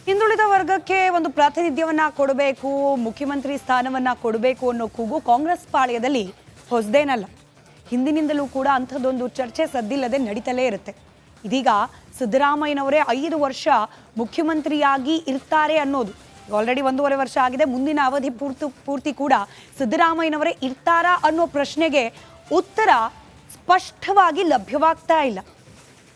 ಹಿಂದುಳಿದ ವರ್ಗಕ್ಕೆ ಒಂದು ಪ್ರಾತಿನಿಧ್ಯವನ್ನ ಕೊಡಬೇಕು, ಮುಖ್ಯಮಂತ್ರಿ ಸ್ಥಾನವನ್ನ ಕೊಡಬೇಕು ಅನ್ನೋ ಕೂಗು ಕಾಂಗ್ರೆಸ್ ಪಾಳ್ಯದಲ್ಲಿ ಹೊಸದೇನಲ್ಲ. ಹಿಂದಿನಿಂದಲೂ ಕೂಡ ಅಂಥದ್ದೊಂದು ಚರ್ಚೆ ಸದ್ದಿಲ್ಲದೆ ನಡೀತಲೇ ಇರುತ್ತೆ. ಇದೀಗ ಸಿದ್ದರಾಮಯ್ಯನವರೇ 5 ವರ್ಷ ಮುಖ್ಯಮಂತ್ರಿಯಾಗಿ ಇರ್ತಾರೆ ಅನ್ನೋದು ಆಲ್ರೆಡಿ 1.5 ವರ್ಷ ಆಗಿದೆ. ಮುಂದಿನ ಅವಧಿ ಪೂರ್ತಿ ಕೂಡ ಸಿದ್ದರಾಮಯ್ಯನವರೇ ಇರ್ತಾರಾ ಅನ್ನೋ ಪ್ರಶ್ನೆಗೆ ಉತ್ತರ ಸ್ಪಷ್ಟವಾಗಿ ಲಭ್ಯವಾಗ್ತಾ ಇಲ್ಲ.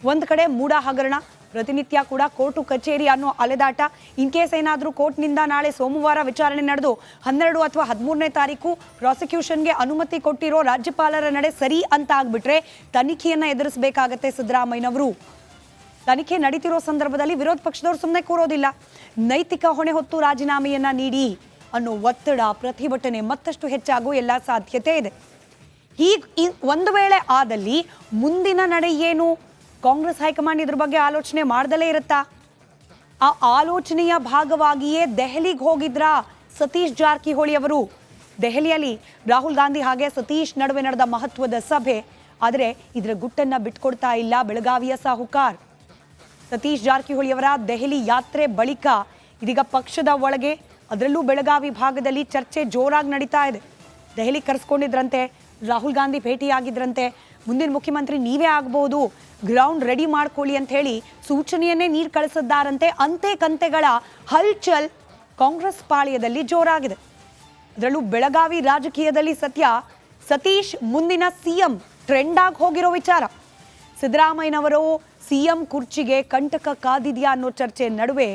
ಒಂದು ಕಡೆ ಮೂಡ ಹಗರಣ, ಪ್ರತಿನಿತ್ಯ ಕೂಡ ಕೋರ್ಟು ಕಚೇರಿ ಅನ್ನೋ ಅಲೆದಾಟ. ಇನ್ ಕೇಸ್ ಏನಾದರೂ ಕೋರ್ಟ್ನಿಂದ ನಾಳೆ ಸೋಮವಾರ ವಿಚಾರಣೆ ನಡೆದು 12 ಅಥವಾ 13ನೇ ತಾರೀಕು ಪ್ರಾಸಿಕ್ಯೂಷನ್ಗೆ ಅನುಮತಿ ಕೊಟ್ಟಿರೋ ರಾಜ್ಯಪಾಲರ ನಡೆ ಸರಿ ಅಂತ ಆಗ್ಬಿಟ್ರೆ ತನಿಖೆಯನ್ನು ಎದುರಿಸಬೇಕಾಗತ್ತೆ ಸಿದ್ದರಾಮಯ್ಯನವರು. ತನಿಖೆ ನಡೀತಿರೋ ಸಂದರ್ಭದಲ್ಲಿ ವಿರೋಧ ಪಕ್ಷದವರು ಸುಮ್ಮನೆ ಕೂರೋದಿಲ್ಲ. ನೈತಿಕ ಹೊಣೆ ಹೊತ್ತು ರಾಜೀನಾಮೆಯನ್ನ ನೀಡಿ ಅನ್ನೋ ಒತ್ತಡ, ಪ್ರತಿಭಟನೆ ಮತ್ತಷ್ಟು ಹೆಚ್ಚಾಗುವ ಎಲ್ಲ ಸಾಧ್ಯತೆ ಇದೆ. ಒಂದು ವೇಳೆ ಆದಲ್ಲಿ ಮುಂದಿನ ನಡೆ ಏನು? ಕಾಂಗ್ರೆಸ್ ಹೈಕಮಾಂಡ್ ಇದ್ರ ಬಗ್ಗೆ ಆಲೋಚನೆ ಮಾಡ್ದಲೇ ಇರುತ್ತಾ? ಆ ಆಲೋಚನೆಯ ಭಾಗವಾಗಿಯೇ ದೆಹಲಿಗೆ ಹೋಗಿದ್ರಾ ಸತೀಶ್ ಜಾರಕಿಹೊಳಿ ಅವರು? ದೆಹಲಿಯಲ್ಲಿ ರಾಹುಲ್ ಗಾಂಧಿ ಹಾಗೆ ಸತೀಶ್ ನಡುವೆ ನಡೆದ ಮಹತ್ವದ ಸಭೆ. ಆದರೆ ಇದರ ಗುಟ್ಟನ್ನ ಬಿಟ್ಕೊಡ್ತಾ ಇಲ್ಲ ಬೆಳಗಾವಿಯ ಸಾಹುಕಾರ್. ಸತೀಶ್ ಜಾರಕಿಹೊಳಿಯವರ ದೆಹಲಿ ಯಾತ್ರೆ ಬಳಿಕ ಇದೀಗ ಪಕ್ಷದ ಒಳಗೆ, ಅದರಲ್ಲೂ ಬೆಳಗಾವಿ ಭಾಗದಲ್ಲಿ ಚರ್ಚೆ ಜೋರಾಗಿ ನಡೀತಾ ಇದೆ. ದೆಹಲಿ ಕರೆಸ್ಕೊಂಡಿದ್ರಂತೆ, ರಾಹುಲ್ ಗಾಂಧಿ ಭೇಟಿಯಾಗಿದ್ರಂತೆ, ಮುಂದಿನ ಮುಖ್ಯಮಂತ್ರಿ ನೀವೇ ಆಗ್ಬೋದು, ಗ್ರೌಂಡ್ ರೆಡಿ ಮಾಡ್ಕೊಳ್ಳಿ ಅಂತ ಹೇಳಿ ಸೂಚನೆಯನ್ನೇ ನೀರು ಕಳಿಸಿದ್ದಾರಂತೆ. ಅಂತೆ ಕಂತೆಗಳ ಹಲ್ಚಲ್ ಕಾಂಗ್ರೆಸ್ ಪಾಳ್ಯದಲ್ಲಿ ಜೋರಾಗಿದೆ. ಅದರಲ್ಲೂ ಬೆಳಗಾವಿ ರಾಜಕೀಯದಲ್ಲಿ ಸತೀಶ್ ಮುಂದಿನ ಸಿಎಂ ಟ್ರೆಂಡ್ ಆಗಿ ಹೋಗಿರೋ ವಿಚಾರ. ಸಿದ್ದರಾಮಯ್ಯನವರು ಸಿಎಂ ಕುರ್ಚಿಗೆ ಕಂಟಕ ಕಾದಿದೆಯಾ ಅನ್ನೋ ಚರ್ಚೆ ನಡುವೆ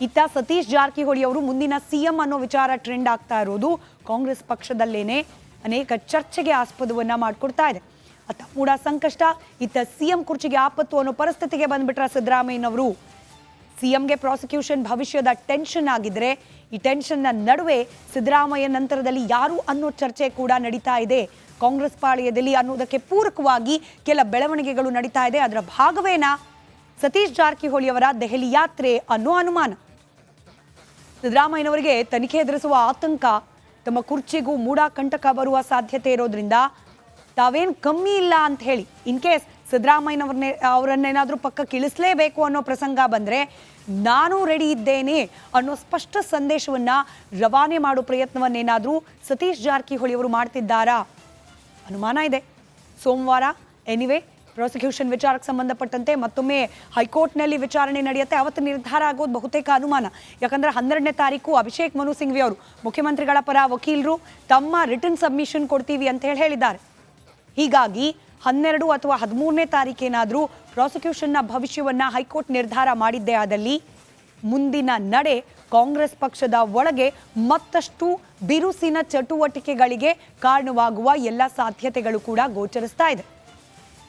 ಇತ್ತ ಸತೀಶ್ ಜಾರಕಿಹೊಳಿ ಅವರು ಮುಂದಿನ ಸಿಎಂ ಅನ್ನೋ ವಿಚಾರ ಟ್ರೆಂಡ್ ಆಗ್ತಾ ಇರೋದು ಕಾಂಗ್ರೆಸ್ ಪಕ್ಷದಲ್ಲೇನೆ ಅನೇಕ ಚರ್ಚೆಗೆ ಆಸ್ಪದವನ್ನ ಮಾಡಿಕೊಡ್ತಾ ಇದೆ. ಅತ್ತ ಮೂಡ ಸಂಕಷ್ಟ, ಇತ್ತ ಸಿಎಂ ಕುರ್ಚಿಗೆ ಆಪತ್ತು ಅನ್ನೋ ಪರಿಸ್ಥಿತಿಗೆ ಬಂದ್ಬಿಟ್ರ ಸಿದ್ದರಾಮಯ್ಯನವರು. ಸಿಎಂಗೆ ಪ್ರಾಸಿಕ್ಯೂಷನ್ ಭವಿಷ್ಯದ ಟೆನ್ಷನ್ ಆಗಿದ್ರೆ ಈ ಟೆನ್ಷನ್ನ ನಡುವೆ ಸಿದ್ದರಾಮಯ್ಯ ನಂತರದಲ್ಲಿ ಯಾರು ಅನ್ನೋ ಚರ್ಚೆ ಕೂಡ ನಡೀತಾ ಇದೆ ಕಾಂಗ್ರೆಸ್ ಪಾಳ್ಯದಲ್ಲಿ. ಅನ್ನೋದಕ್ಕೆ ಪೂರಕವಾಗಿ ಕೆಲ ಬೆಳವಣಿಗೆಗಳು ನಡೀತಾ ಇದೆ. ಅದರ ಭಾಗವೇನಾ ಸತೀಶ್ ಜಾರಕಿಹೊಳಿ ಅವರ ದೆಹಲಿ ಯಾತ್ರೆ ಅನ್ನೋ ಅನುಮಾನ. ಸಿದ್ದರಾಮಯ್ಯನವರಿಗೆ ತನಿಖೆ ಎದುರಿಸುವ ಆತಂಕ, ತಮ್ಮ ಕುರ್ಚಿಗೂ ಮೂಡ ಕಂಟಕ ಬರುವ ಸಾಧ್ಯತೆ ಇರೋದ್ರಿಂದ ತಾವೇನು ಕಮ್ಮಿ ಇಲ್ಲ ಅಂತ ಹೇಳಿ ಇನ್ ಕೇಸ್ ಅವರನ್ನೇನಾದರೂ ಪಕ್ಕಕ್ಕೆ ಇಳಿಸಲೇಬೇಕು ಅನ್ನೋ ಪ್ರಸಂಗ ಬಂದರೆ ನಾನು ರೆಡಿ ಇದ್ದೇನೆ ಅನ್ನೋ ಸ್ಪಷ್ಟ ಸಂದೇಶವನ್ನ ರವಾನೆ ಮಾಡೋ ಪ್ರಯತ್ನವನ್ನೇನಾದರೂ ಸತೀಶ್ ಜಾರಕಿಹೊಳಿ ಅವರು ಮಾಡ್ತಿದ್ದಾರಾ ಅನುಮಾನ ಇದೆ. ಸೋಮವಾರ ಎನಿವೆ ಪ್ರಾಸಿಕ್ಯೂಷನ್ ವಿಚಾರಕ್ಕೆ ಸಂಬಂಧಪಟ್ಟಂತೆ ಮತ್ತೊಮ್ಮೆ ಹೈಕೋರ್ಟ್ನಲ್ಲಿ ವಿಚಾರಣೆ ನಡೆಯುತ್ತೆ. ಅವತ್ತು ನಿರ್ಧಾರ ಆಗೋದು ಬಹುತೇಕ ಅನುಮಾನ. ಯಾಕಂದರೆ 12ನೇ ತಾರೀಕು ಅಭಿಷೇಕ್ ಮನು ಸಿಂಘ್ವಿ ಅವರು ಮುಖ್ಯಮಂತ್ರಿಗಳ ಪರ ವಕೀಲರು ತಮ್ಮ ರಿಟರ್ನ್ ಸಬ್ಮಿಷನ್ ಕೊಡ್ತೀವಿ ಅಂತ ಹೇಳಿದ್ದಾರೆ. ಹೀಗಾಗಿ 12 ಅಥವಾ 13ನೇ ತಾರೀಕೇನಾದರೂ ಪ್ರಾಸಿಕ್ಯೂಷನ್ನ ಭವಿಷ್ಯವನ್ನ ಹೈಕೋರ್ಟ್ ನಿರ್ಧಾರ ಮಾಡಿದ್ದೇ ಆದಲ್ಲಿ ಮುಂದಿನ ನಡೆ ಕಾಂಗ್ರೆಸ್ ಪಕ್ಷದ ಒಳಗೆ ಮತ್ತಷ್ಟು ಬಿರುಸಿನ ಚಟುವಟಿಕೆಗಳಿಗೆ ಕಾರಣವಾಗುವ ಎಲ್ಲ ಸಾಧ್ಯತೆಗಳು ಕೂಡ ಗೋಚರಿಸ್ತಾ ಇದೆ.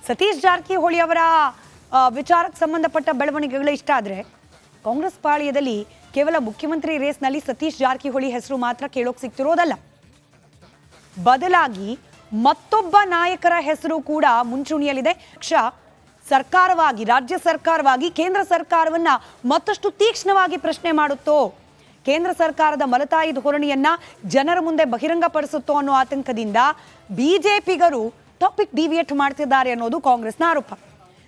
ಸತೀಶ್ ಜಾರಕಿಹೊಳಿ ಅವರ ವಿಚಾರಕ್ಕೆ ಸಂಬಂಧಪಟ್ಟ ಬೆಳವಣಿಗೆಗಳು ಇಷ್ಟ ಆದರೆ ಕಾಂಗ್ರೆಸ್ ಪಾಳ್ಯದಲ್ಲಿ ಕೇವಲ ಮುಖ್ಯಮಂತ್ರಿ ರೇಸ್ನಲ್ಲಿ ಸತೀಶ್ ಜಾರಕಿಹೊಳಿ ಹೆಸರು ಮಾತ್ರ ಕೇಳೋಕೆ ಸಿಗ್ತಿರೋದಲ್ಲ, ಬದಲಾಗಿ ಮತ್ತೊಬ್ಬ ನಾಯಕರ ಹೆಸರು ಕೂಡ ಮುಂಚೂಣಿಯಲ್ಲಿದೆ. ಸರ್ಕಾರವಾಗಿ, ರಾಜ್ಯ ಸರ್ಕಾರವಾಗಿ ಕೇಂದ್ರ ಸರ್ಕಾರವನ್ನ ಮತ್ತಷ್ಟು ತೀಕ್ಷ್ಣವಾಗಿ ಪ್ರಶ್ನೆ ಮಾಡುತ್ತೋ, ಕೇಂದ್ರ ಸರ್ಕಾರದ ಮಲತಾಯಿ ಧೋರಣೆಯನ್ನ ಜನರ ಮುಂದೆ ಬಹಿರಂಗಪಡಿಸುತ್ತೋ ಅನ್ನೋ ಆತಂಕದಿಂದ ಬಿಜೆಪಿಗರು ಟಾಪಿಕ್ ಡಿವಿಯೇಟ್ ಮಾಡ್ತಿದ್ದಾರೆ ಅನ್ನೋದು ಕಾಂಗ್ರೆಸ್ನ ಆರೋಪ.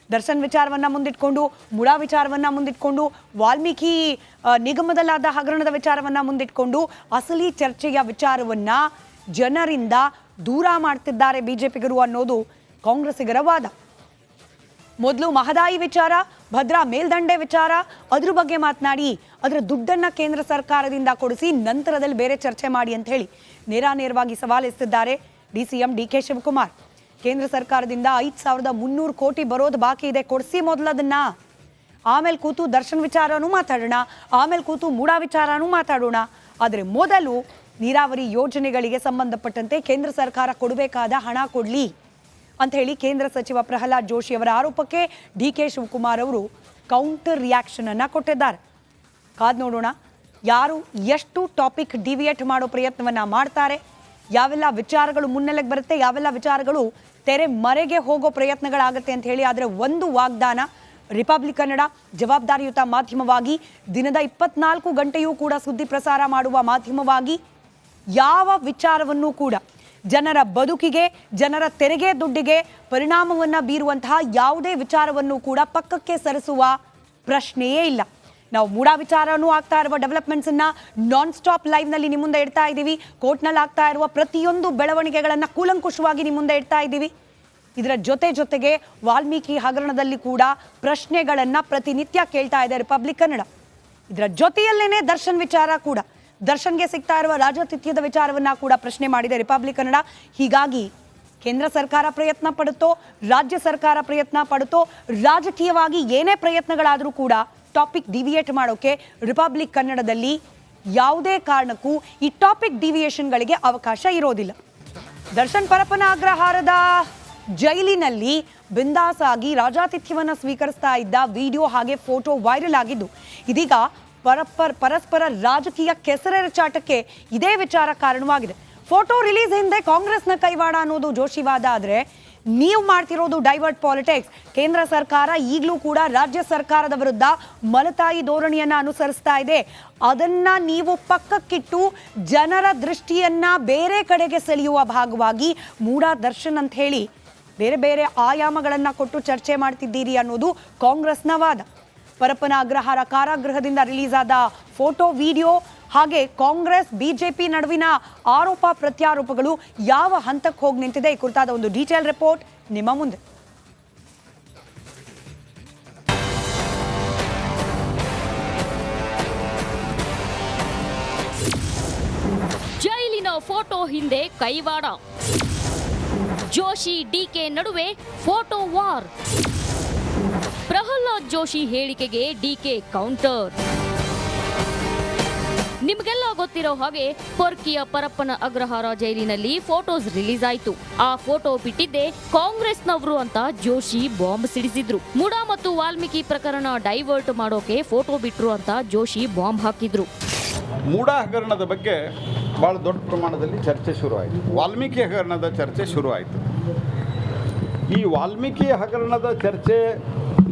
ದರ್ಶನ್ ವಿಚಾರವನ್ನ ಮುಂದಿಟ್ಕೊಂಡು, ಮುಡಾ ವಿಚಾರವನ್ನ ಮುಂದಿಟ್ಕೊಂಡು, ವಾಲ್ಮೀಕಿ ನಿಗಮದಲ್ಲಾದ ಹಗರಣದ ವಿಚಾರವನ್ನ ಮುಂದಿಟ್ಕೊಂಡು ಅಸಲಿ ಚರ್ಚೆಯ ವಿಚಾರವನ್ನ ಜನರಿಂದ ದೂರ ಮಾಡ್ತಿದ್ದಾರೆ ಬಿಜೆಪಿಗರು ಅನ್ನೋದು ಕಾಂಗ್ರೆಸ್ಸಿಗರ ವಾದ. ಮೊದಲು ಮಹದಾಯಿ ವಿಚಾರ, ಭದ್ರಾ ಮೇಲ್ದಂಡೆ ವಿಚಾರ, ಅದ್ರ ಬಗ್ಗೆ ಮಾತನಾಡಿ ಅದರ ದುಡ್ಡನ್ನ ಕೇಂದ್ರ ಸರ್ಕಾರದಿಂದ ಕೊಡಿಸಿ ನಂತರದಲ್ಲಿ ಬೇರೆ ಚರ್ಚೆ ಮಾಡಿ ಅಂತ ಹೇಳಿ ನೇರವಾಗಿ ಸವಾಲೆತ್ತಿದ್ದಾರೆ ಡಿಸಿಎಂ ಡಿಕೆ ಶಿವಕುಮಾರ್. ಕೇಂದ್ರ ಸರ್ಕಾರದಿಂದ 5300 ಕೋಟಿ ಬರೋದು ಬಾಕಿ ಇದೆ, ಕೊಡಿಸಿ ಮೊದಲದನ್ನ, ಆಮೇಲೆ ಕೂತು ದರ್ಶನ್ ವಿಚಾರನೂ ಮಾತಾಡೋಣ, ಆಮೇಲೆ ಕೂತು ಮೂಡಾ ವಿಚಾರನೂ ಮಾತಾಡೋಣ. ಆದರೆ ಮೊದಲು ನೀರಾವರಿ ಯೋಜನೆಗಳಿಗೆ ಸಂಬಂಧಪಟ್ಟಂತೆ ಕೇಂದ್ರ ಸರ್ಕಾರ ಕೊಡಬೇಕಾದ ಹಣ ಕೊಡಲಿ ಅಂತ ಹೇಳಿ ಕೇಂದ್ರ ಸಚಿವ ಪ್ರಹ್ಲಾದ್ ಜೋಶಿ ಅವರ ಆರೋಪಕ್ಕೆ ಡಿಕೆ ಶಿವಕುಮಾರ್ ಅವರು ಕೌಂಟರ್ ರಿಯಾಕ್ಷನ್ ಅನ್ನ ಕೊಟ್ಟಿದ್ದಾರೆ. ಕಾದ್ ನೋಡೋಣ ಯಾರು ಎಷ್ಟು ಟಾಪಿಕ್ ಡಿವಿಯೇಟ್ ಮಾಡೋ ಪ್ರಯತ್ನವನ್ನ ಮಾಡ್ತಾರೆ, ಯಾವೆಲ್ಲ ವಿಚಾರಗಳು ಮುನ್ನೆಲೆಗೆ ಬರುತ್ತೆ, ಯಾವೆಲ್ಲ ವಿಚಾರಗಳು ತೆರೆ ಮರೆಗೆ ಹೋಗೋ ಪ್ರಯತ್ನಗಳಾಗುತ್ತೆ ಅಂತ ಹೇಳಿ. ಆದರೆ ಒಂದು ವಾಗ್ದಾನ, ರಿಪಬ್ಲಿಕ್ ಕನ್ನಡ ಜವಾಬ್ದಾರಿಯುತ ಮಾಧ್ಯಮವಾಗಿ ದಿನದ 24 ಗಂಟೆಯೂ ಕೂಡ ಸುದ್ದಿ ಪ್ರಸಾರ ಮಾಡುವ ಮಾಧ್ಯಮವಾಗಿ ಯಾವ ವಿಚಾರವನ್ನು ಕೂಡ ಜನರ ಬದುಕಿಗೆ, ಜನರ ತೆರಿಗೆ ದುಡ್ಡಿಗೆ ಪರಿಣಾಮವನ್ನು ಬೀರುವಂತಹ ಯಾವುದೇ ವಿಚಾರವನ್ನು ಕೂಡ ಪಕ್ಕಕ್ಕೆ ಸರಿಸುವ ಪ್ರಶ್ನೆಯೇ ಇಲ್ಲ. ನಾವು ಮೂಡಾ ವಿಚಾರನೂ ಆಗ್ತಾ ಇರುವ ಡೆವಲಪ್ಮೆಂಟ್ಸ್ ಅನ್ನ ನಾನ್ ಸ್ಟಾಪ್ ಲೈವ್ ನಲ್ಲಿ ನಿಮ್ಮ ಮುಂದೆ ಇಡ್ತಾ ಇದ್ದೀವಿ. ಕೋರ್ಟ್ನಲ್ಲಿ ಆಗ್ತಾ ಇರುವ ಪ್ರತಿಯೊಂದು ಬೆಳವಣಿಗೆಗಳನ್ನ ಕೂಲಂಕುಷವಾಗಿ ನಿಮ್ಮ ಮುಂದೆ ಇಡ್ತಾ ಇದ್ದೀವಿ. ಇದರ ಜೊತೆಗೆ ವಾಲ್ಮೀಕಿ ಹಗರಣದಲ್ಲಿ ಕೂಡ ಪ್ರಶ್ನೆಗಳನ್ನ ಪ್ರತಿನಿತ್ಯ ಕೇಳ್ತಾ ಇದೆ ರಿಪಬ್ಲಿಕ್ ಕನ್ನಡ. ಇದರ ಜೊತೆಯಲ್ಲೇನೆ ದರ್ಶನ್ ವಿಚಾರ ಕೂಡ, ದರ್ಶನ್ಗೆ ಸಿಗ್ತಾ ಇರುವ ರಾಜತಿಥ್ಯದ ವಿಚಾರವನ್ನ ಕೂಡ ಪ್ರಶ್ನೆ ಮಾಡಿದೆ ರಿಪಬ್ಲಿಕ್ ಕನ್ನಡ. ಹೀಗಾಗಿ ಕೇಂದ್ರ ಸರ್ಕಾರ ಪ್ರಯತ್ನ ಪಡುತ್ತೋ, ರಾಜ್ಯ ಸರ್ಕಾರ ಪ್ರಯತ್ನ ಪಡುತ್ತೋ, ರಾಜಕೀಯವಾಗಿ ಏನೇ ಪ್ರಯತ್ನಗಳಾದರೂ ಕೂಡ ಟಾಪಿಕ್ ಡಿವಿಯೇಟ್ ಮಾಡೋಕೆ ರಿಪಬ್ಲಿಕ್ ಕನ್ನಡದಲ್ಲಿ ಯಾವುದೇ ಕಾರಣಕ್ಕೂ ಈ ಟಾಪಿಕ್ ಡಿವಿಯೇಷನ್ಗಳಿಗೆ ಅವಕಾಶ ಇರೋದಿಲ್ಲ. ದರ್ಶನ್ ಪರಪ್ಪನ ಅಗ್ರಹಾರದ ಜೈಲಿನಲ್ಲಿ ಬಿಂದಾಸ್ ಆಗಿ ರಾಜಾತಿಥ್ಯವನ್ನು ಸ್ವೀಕರಿಸ್ತಾ ಇದ್ದ ವಿಡಿಯೋ ಹಾಗೆ ಫೋಟೋ ವೈರಲ್ ಆಗಿದ್ದು, ಇದೀಗ ಪರಸ್ಪರ ರಾಜಕೀಯ ಕೆಸರೆರಚಾಟಕ್ಕೆ ಇದೇ ವಿಚಾರ ಕಾರಣವಾಗಿದೆ. ಫೋಟೋ ರಿಲೀಸ್ ಹಿಂದೆ ಕಾಂಗ್ರೆಸ್ನ ಕೈವಾಡ ಅನ್ನೋದು ಜೋಶಿವಾದ ಆದರೆ, ನೀವು ಮಾಡ್ತಿರೋದು ಡೈವರ್ಟ್ ಪಾಲಿಟಿಕ್ಸ್. ಕೇಂದ್ರ ಸರ್ಕಾರ ಈಗಲೂ ಕೂಡ ರಾಜ್ಯ ಸರ್ಕಾರದ ವಿರುದ್ಧ ಮಲತಾಯಿ ಧೋರಣೆಯನ್ನ ಅನುಸರಿಸ್ತಾ ಇದೆ. ಅದನ್ನ ನೀವು ಪಕ್ಕಕ್ಕಿಟ್ಟು ಜನರ ದೃಷ್ಟಿಯನ್ನ ಬೇರೆ ಕಡೆಗೆ ಸೆಳೆಯುವ ಭಾಗವಾಗಿ ಮೂಡಾ ದರ್ಶನ್ ಅಂತ ಹೇಳಿ ಬೇರೆ ಬೇರೆ ಆಯಾಮಗಳನ್ನ ಕೊಟ್ಟು ಚರ್ಚೆ ಮಾಡ್ತಿದ್ದೀರಿ ಅನ್ನೋದು ಕಾಂಗ್ರೆಸ್ನ ವಾದ. ಪರಪ್ಪನ ಅಗ್ರಹಾರ ಕಾರಾಗೃಹದಿಂದ ರಿಲೀಸ್ ಆದ ಫೋಟೋ, ವಿಡಿಯೋ ಹಾಗೆ ಕಾಂಗ್ರೆಸ್ ಬಿಜೆಪಿ ನಡುವಿನ ಆರೋಪ ಪ್ರತ್ಯಾರೋಪಗಳು ಯಾವ ಹಂತಕ್ಕೆ ಹೋಗಿ ನಿಂತಿದೆ, ಈ ಕುರಿತಾದ ಒಂದು ಡೀಟೇಲ್ ರಿಪೋರ್ಟ್ ನಿಮ್ಮ ಮುಂದೆ. ಜೈಲಿನ ಫೋಟೋ ಹಿಂದೆ ಕೈವಾಡ, ಜೋಶಿ ಡಿಕೆ ನಡುವೆ ಫೋಟೋ ವಾರ್. ಪ್ರಹ್ಲಾದ್ ಜೋಶಿ ಹೇಳಿಕೆಗೆ ಡಿಕೆ ಕೌಂಟರ್. ನಿಮಗೆಲ್ಲ ಗೊತ್ತಿರೋ ಹಾಗೆ ಪೊರ್ಕಿಯ ಪರಪ್ಪನ ಅಗ್ರಹಾರ ಜೈಲಿನಲ್ಲಿ ಫೋಟೋಸ್ ರಿಲೀಸ್ ಆಯಿತು. ಆ ಫೋಟೋ ಬಿಟ್ಟಿದ್ದೆ ಕಾಂಗ್ರೆಸ್ನವರು ಅಂತ ಜೋಶಿ ಬಾಂಬ್ ಸಿಡಿಸಿದ್ರು. ಮೂಡಾ ಮತ್ತು ವಾಲ್ಮೀಕಿ ಪ್ರಕರಣ ಡೈವರ್ಟ್ ಮಾಡೋಕೆ ಫೋಟೋ ಬಿಟ್ರು ಅಂತ ಜೋಶಿ ಬಾಂಬ್ ಹಾಕಿದ್ರು. ಮೂಡಾ ಹಗರಣದ ಬಗ್ಗೆ ಭಾಳ ದೊಡ್ಡ ಪ್ರಮಾಣದಲ್ಲಿ ಚರ್ಚೆ ಶುರುವಾಯಿತು. ವಾಲ್ಮೀಕಿ ಹಗರಣದ ಚರ್ಚೆ ಶುರುವಾಯಿತು. ಈ ವಾಲ್ಮೀಕಿ ಹಗರಣದ ಚರ್ಚೆ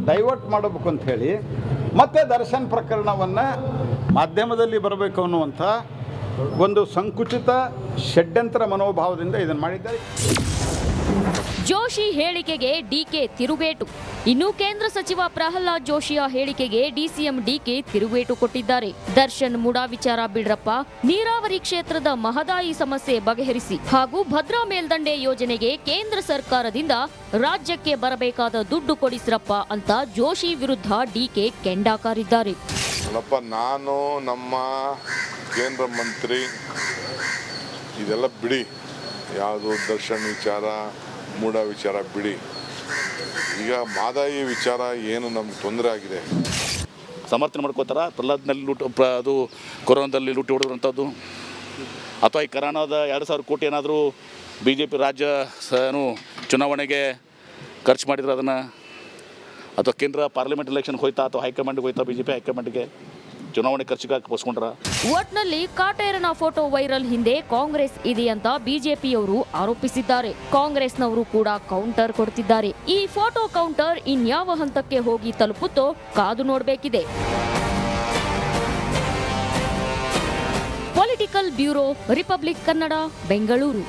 ಡೈವರ್ಟ್ ಮಾಡಬೇಕು ಅಂತ ಹೇಳಿ ಮತ್ತೆ ದರ್ಶನ್ ಪ್ರಕರಣವನ್ನು ಮಾಧ್ಯಮದಲ್ಲಿ ಬರಬೇಕು ಅನ್ನುವಂಥ ಒಂದು ಸಂಕುಚಿತ ಷಡ್ಯಂತ್ರ ಮನೋಭಾವದಿಂದ ಇದನ್ನು ಮಾಡಿದ್ದಾರೆ. ಜೋಶಿ ಹೇಳಿಕೆಗೆ ಡಿಕೆ ತಿರುಗೇಟು. ಇನ್ನು ಕೇಂದ್ರ ಸಚಿವ ಪ್ರಹ್ಲಾದ್ ಜೋಶಿಯ ಹೇಳಿಕೆಗೆ ಡಿಸಿಎಂ ಡಿಕೆ ತಿರುಗೇಟು ಕೊಟ್ಟಿದ್ದಾರೆ. ದರ್ಶನ್ ಮೂಡಾ ವಿಚಾರ ಬಿಡ್ರಪ್ಪ, ನೀರಾವರಿ ಕ್ಷೇತ್ರದ ಮಹದಾಯಿ ಸಮಸ್ಯೆ ಬಗೆಹರಿಸಿ ಹಾಗೂ ಭದ್ರಾ ಮೇಲ್ದಂಡೆ ಯೋಜನೆಗೆ ಕೇಂದ್ರ ಸರ್ಕಾರದಿಂದ ರಾಜ್ಯಕ್ಕೆ ಬರಬೇಕಾದ ದುಡ್ಡು ಕೊಡಿಸ್ರಪ್ಪ ಅಂತ ಜೋಶಿ ವಿರುದ್ಧ ಡಿಕೆ ಕೆಂಡಾಕಾರಿದ್ದಾರೆ. ನಾನು ನಮ್ಮ ಕೇಂದ್ರ ಮಂತ್ರಿ ಇದೆಲ್ಲ ಬಿಡಿ, ಯಾವುದು ದರ್ಶನ್ ವಿಚಾರ ಮೂಡಾ ವಿಚಾರ ಬಿಡಿ. ಈಗ ಮಹದಾಯಿ ವಿಚಾರ ಏನು ನಮ್ಗೆ ತೊಂದರೆ ಆಗಿದೆ, ಸಮರ್ಥನೆ ಮಾಡ್ಕೋತಾರ. ಪ್ರಹ್ಲಾದ್ನಲ್ಲಿ ಅದು ಕೊರೋನಾದಲ್ಲಿ ಲೂಟಿ ಹೊಡೆದಂಥದ್ದು, ಅಥವಾ ಈ ಕರೋನಾದ 2,000 ಕೋಟಿ ಏನಾದರೂ ಬಿ ಜೆ ಪಿ ರಾಜ್ಯ ಚುನಾವಣೆಗೆ ಖರ್ಚು ಮಾಡಿದ್ರೆ ಅದನ್ನು, ಅಥವಾ ಕೇಂದ್ರ ಪಾರ್ಲಿಮೆಂಟ್ ಎಲೆಕ್ಷನ್ಗೆ ಹೋಯ್ತಾ ಅಥವಾ ಹೈಕಮಾಂಡ್ಗೆ ಹೋಯ್ತಾ ಬಿ ಜೆ ಪಿ ಹೈಕಮಾಂಡ್ಗೆ ಚುನಾವಣೆ ಖರ್ಚಿಗಾಗಿ ಪೋಸ್ಕೊಂಡ್ರ. ಒಟ್ನಲ್ಲಿ ಕಾಟೇರನ ಫೋಟೋ ವೈರಲ್ ಹಿಂದೆ ಕಾಂಗ್ರೆಸ್ ಇದೆ ಅಂತ ಬಿಜೆಪಿಯವರು ಆರೋಪಿಸಿದ್ದಾರೆ. ಕಾಂಗ್ರೆಸ್ನವರು ಕೂಡ ಕೌಂಟರ್ ಕೊಡ್ತಿದ್ದಾರೆ. ಈ ಫೋಟೋ ಕೌಂಟರ್ ಇನ್ಯಾವ ಹಂತಕ್ಕೆ ಹೋಗಿ ತಲುಪುತ್ತೋ ಕಾದು ನೋಡಬೇಕಿದೆ. Political bureau, republic Kannada, Bengaluru.